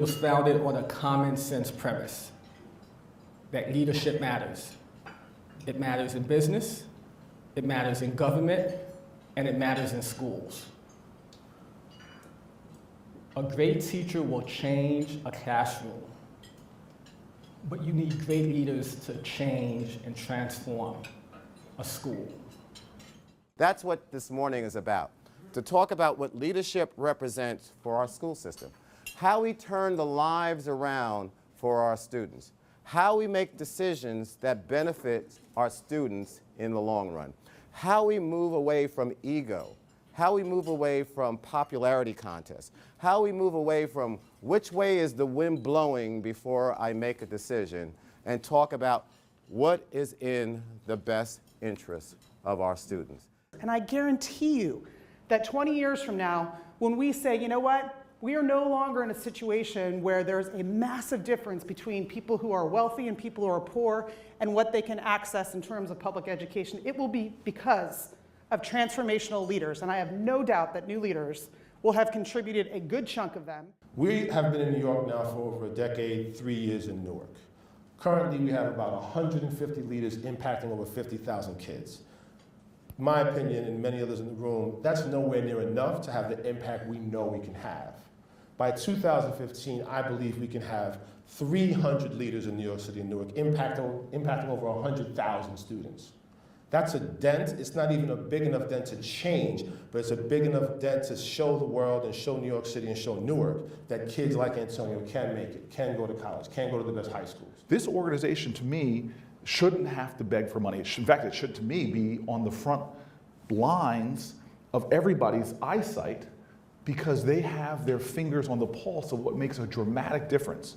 was founded on a common sense premise that leadership matters. It matters in business, it matters in government, and it matters in schools. A great teacher will change a classroom, but you need great leaders to change and transform a school. That's what this morning is about, to talk about what leadership represents for our school system, how we turn the lives around for our students, how we make decisions that benefit our students in the long run, how we move away from ego, how we move away from popularity contests, how we move away from which way is the wind blowing before I make a decision, and talk about what is in the best interest of our students. And I guarantee you that 20 years from now, when we say, you know what, we are no longer in a situation where there's a massive difference between people who are wealthy and people who are poor and what they can access in terms of public education, it will be because of transformational leaders. And I have no doubt that new leaders will have contributed a good chunk of them. We have been in New York now for over a decade, 3 years in Newark. Currently, we have about 150 leaders impacting over 50,000 kids. My opinion, and many others in the room, that's nowhere near enough to have the impact we know we can have. By 2015, I believe we can have 300 leaders in New York City and Newark impacting over 100,000 students. That's a dent. It's not even a big enough dent to change, but it's a big enough dent to show the world and show New York City and show Newark that kids like Antonio can make it, can go to college, can go to the best high schools. This organization, to me, shouldn't have to beg for money. In fact, it should, to me, be on the front lines of everybody's eyesight because they have their fingers on the pulse of what makes a dramatic difference.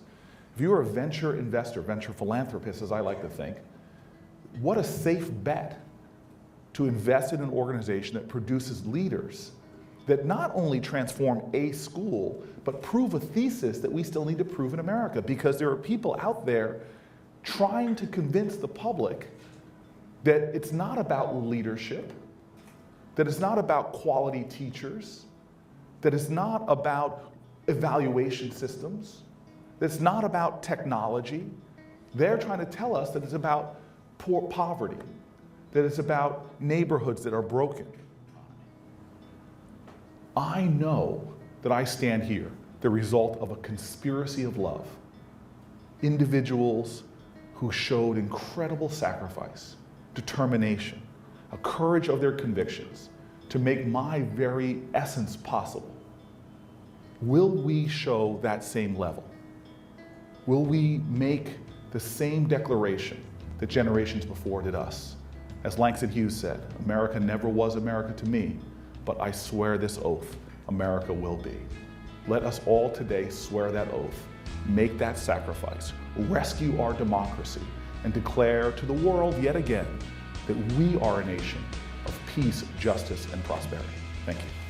If you're a venture investor, venture philanthropist, as I like to think, what a safe bet to invest in an organization that produces leaders that not only transform a school, but prove a thesis that we still need to prove in America, because there are people out there trying to convince the public that it's not about leadership, that it's not about quality teachers, that it's not about evaluation systems, that it's not about technology. They're trying to tell us that it's about poverty, that it's about neighborhoods that are broken. I know that I stand here, the result of a conspiracy of love. Individuals who showed incredible sacrifice, determination, a courage of their convictions to make my very essence possible. Will we show that same level? Will we make the same declaration that generations before did us? As Langston Hughes said, America never was America to me, but I swear this oath, America will be. Let us all today swear that oath, make that sacrifice, rescue our democracy, and declare to the world yet again that we are a nation of peace, justice, and prosperity. Thank you.